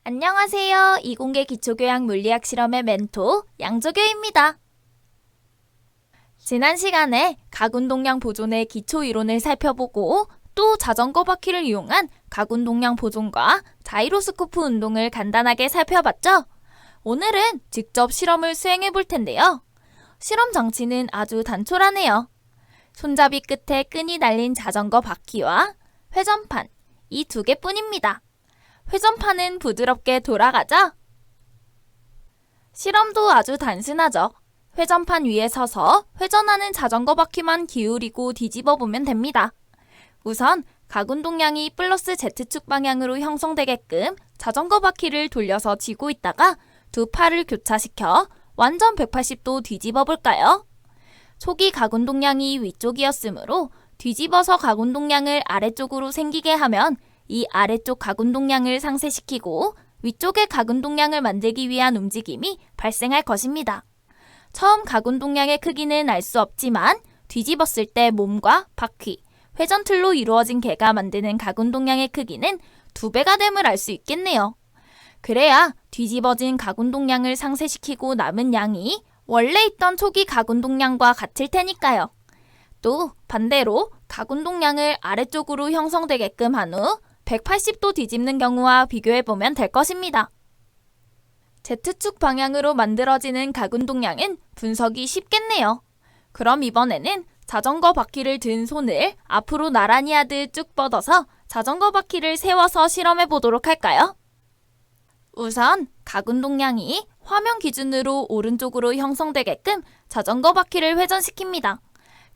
안녕하세요. 이공계 기초교양 물리학 실험의 멘토 양조교입니다. 지난 시간에 각운동량 보존의 기초 이론을 살펴보고 또 자전거 바퀴를 이용한 각운동량 보존과 자이로스코프 운동을 간단하게 살펴봤죠? 오늘은 직접 실험을 수행해 볼 텐데요. 실험 장치는 아주 단촐하네요. 손잡이 끝에 끈이 달린 자전거 바퀴와 회전판, 이 두 개뿐입니다. 회전판은 부드럽게 돌아가죠? 실험도 아주 단순하죠. 회전판 위에 서서 회전하는 자전거 바퀴만 기울이고 뒤집어 보면 됩니다. 우선 각운동량이 플러스 Z축 방향으로 형성되게끔 자전거 바퀴를 돌려서 쥐고 있다가 두 팔을 교차시켜 완전 180도 뒤집어 볼까요? 초기 각운동량이 위쪽이었으므로 뒤집어서 각운동량을 아래쪽으로 생기게 하면 이 아래쪽 각운동량을 상쇄시키고 위쪽의 각운동량을 만들기 위한 움직임이 발생할 것입니다. 처음 각운동량의 크기는 알 수 없지만 뒤집었을 때 몸과 바퀴, 회전틀로 이루어진 개가 만드는 각운동량의 크기는 2배가 됨을 알 수 있겠네요. 그래야 뒤집어진 각운동량을 상쇄시키고 남은 양이 원래 있던 초기 각운동량과 같을 테니까요. 또 반대로 각운동량을 아래쪽으로 형성되게끔 한 후 180도 뒤집는 경우와 비교해보면 될 것입니다. Z축 방향으로 만들어지는 각운동량은 분석이 쉽겠네요. 그럼 이번에는 자전거 바퀴를 든 손을 앞으로 나란히 하듯 쭉 뻗어서 자전거 바퀴를 세워서 실험해 보도록 할까요? 우선 각운동량이 화면 기준으로 오른쪽으로 형성되게끔 자전거 바퀴를 회전시킵니다.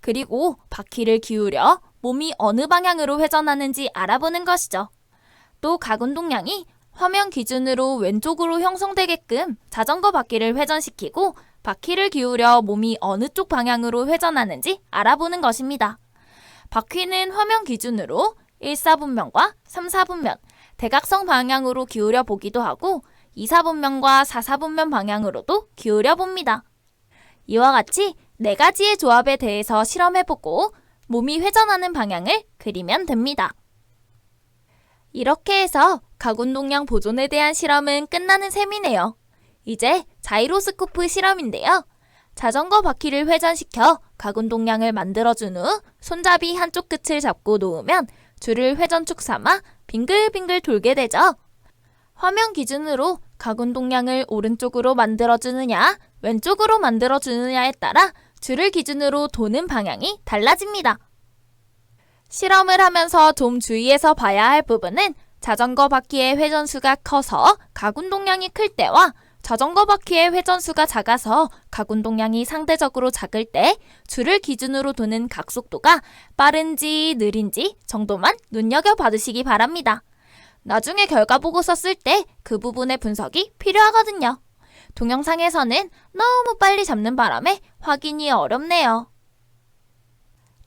그리고 바퀴를 기울여 몸이 어느 방향으로 회전하는지 알아보는 것이죠. 또 각운동량이 화면 기준으로 왼쪽으로 형성되게끔 자전거 바퀴를 회전시키고 바퀴를 기울여 몸이 어느 쪽 방향으로 회전하는지 알아보는 것입니다. 바퀴는 화면 기준으로 1사분면과 3사분면, 대각선 방향으로 기울여 보기도 하고 2사분면과 4사분면 방향으로도 기울여 봅니다. 이와 같이 4가지의 조합에 대해서 실험해보고 몸이 회전하는 방향을 그리면 됩니다. 이렇게 해서 각운동량 보존에 대한 실험은 끝나는 셈이네요. 이제 자이로스코프 실험인데요. 자전거 바퀴를 회전시켜 각운동량을 만들어준 후 손잡이 한쪽 끝을 잡고 놓으면 줄을 회전축 삼아 빙글빙글 돌게 되죠. 화면 기준으로 각운동량을 오른쪽으로 만들어주느냐 왼쪽으로 만들어주느냐에 따라 줄을 기준으로 도는 방향이 달라집니다. 실험을 하면서 좀 주의해서 봐야 할 부분은 자전거 바퀴의 회전수가 커서 각운동량이 클 때와 자전거 바퀴의 회전수가 작아서 각운동량이 상대적으로 작을 때 줄을 기준으로 도는 각속도가 빠른지 느린지 정도만 눈여겨봐두시기 바랍니다. 나중에 결과 보고서 쓸 때 그 부분의 분석이 필요하거든요. 동영상에서는 너무 빨리 잡는 바람에 확인이 어렵네요.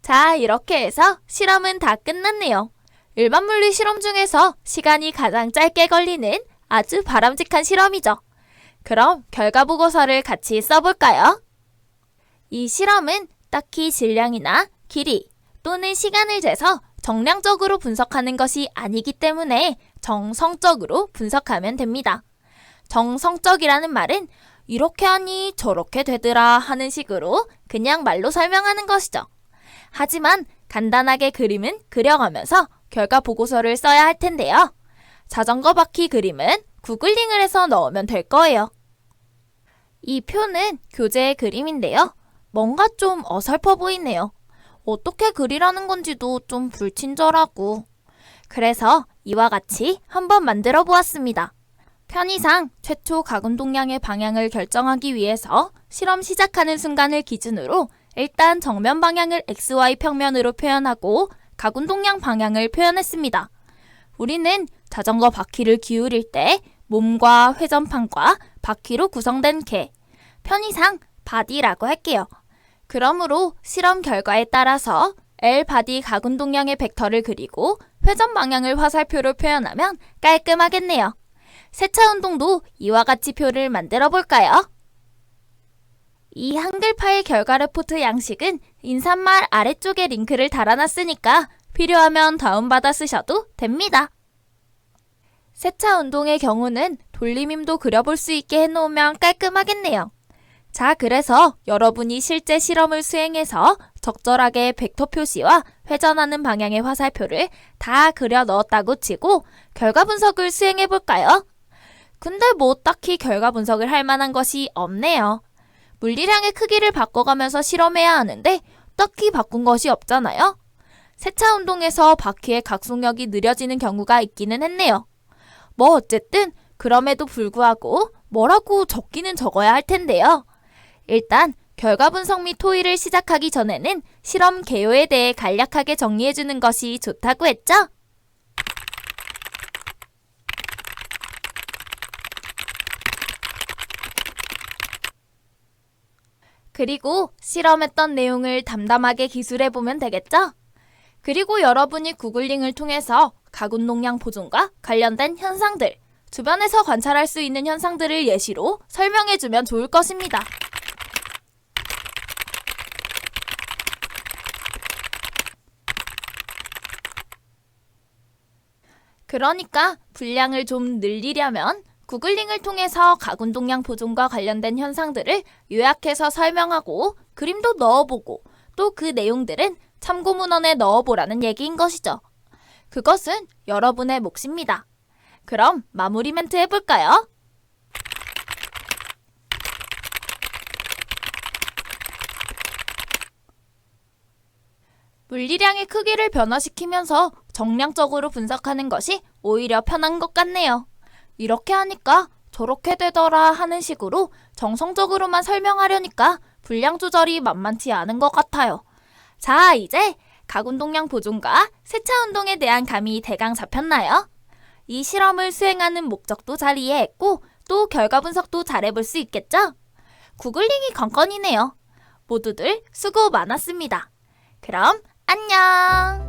자, 이렇게 해서 실험은 다 끝났네요. 일반 물리 실험 중에서 시간이 가장 짧게 걸리는 아주 바람직한 실험이죠. 그럼 결과 보고서를 같이 써볼까요? 이 실험은 딱히 질량이나 길이 또는 시간을 재서 정량적으로 분석하는 것이 아니기 때문에 정성적으로 분석하면 됩니다. 정성적이라는 말은 이렇게 하니 저렇게 되더라 하는 식으로 그냥 말로 설명하는 것이죠. 하지만 간단하게 그림은 그려가면서 결과 보고서를 써야 할 텐데요. 자전거 바퀴 그림은 구글링을 해서 넣으면 될 거예요. 이 표는 교재의 그림인데요. 뭔가 좀 어설퍼 보이네요. 어떻게 그리라는 건지도 좀 불친절하고. 그래서 이와 같이 한번 만들어 보았습니다. 편의상 최초 각운동량의 방향을 결정하기 위해서 실험 시작하는 순간을 기준으로 일단 정면 방향을 XY 평면으로 표현하고 각운동량 방향을 표현했습니다. 우리는 자전거 바퀴를 기울일 때 몸과 회전판과 바퀴로 구성된 개, 편의상 바디라고 할게요. 그러므로 실험 결과에 따라서 L 바디 각운동량의 벡터를 그리고 회전 방향을 화살표로 표현하면 깔끔하겠네요. 세차 운동도 이와 같이 표를 만들어 볼까요? 이 한글 파일 결과 레포트 양식은 인사말 아래쪽에 링크를 달아놨으니까 필요하면 다운받아 쓰셔도 됩니다. 세차 운동의 경우는 돌림임도 그려볼 수 있게 해놓으면 깔끔하겠네요. 자, 그래서 여러분이 실제 실험을 수행해서 적절하게 벡터 표시와 회전하는 방향의 화살표를 다 그려 넣었다고 치고 결과 분석을 수행해 볼까요? 근데 뭐 딱히 결과 분석을 할 만한 것이 없네요. 물리량의 크기를 바꿔가면서 실험해야 하는데 딱히 바꾼 것이 없잖아요. 세차 운동에서 바퀴의 각속력이 느려지는 경우가 있기는 했네요. 뭐 어쨌든 그럼에도 불구하고 뭐라고 적기는 적어야 할 텐데요. 일단 결과 분석 및 토의를 시작하기 전에는 실험 개요에 대해 간략하게 정리해주는 것이 좋다고 했죠? 그리고 실험했던 내용을 담담하게 기술해보면 되겠죠? 그리고 여러분이 구글링을 통해서 가군동량 보존과 관련된 현상들, 주변에서 관찰할 수 있는 현상들을 예시로 설명해주면 좋을 것입니다. 그러니까 분량을 좀 늘리려면 구글링을 통해서 가군동량 보존과 관련된 현상들을 요약해서 설명하고 그림도 넣어보고 또 그 내용들은 참고 문헌에 넣어보라는 얘기인 것이죠. 그것은 여러분의 몫입니다. 그럼 마무리 멘트 해볼까요? 물리량의 크기를 변화시키면서 정량적으로 분석하는 것이 오히려 편한 것 같네요. 이렇게 하니까 저렇게 되더라 하는 식으로 정성적으로만 설명하려니까 분량 조절이 만만치 않은 것 같아요. 자, 이제 가군동량 보존과 세차 운동에 대한 감이 대강 잡혔나요? 이 실험을 수행하는 목적도 잘 이해했고 또 결과 분석도 잘해볼 수 있겠죠? 구글링이 관건이네요. 모두들 수고 많았습니다. 그럼 안녕!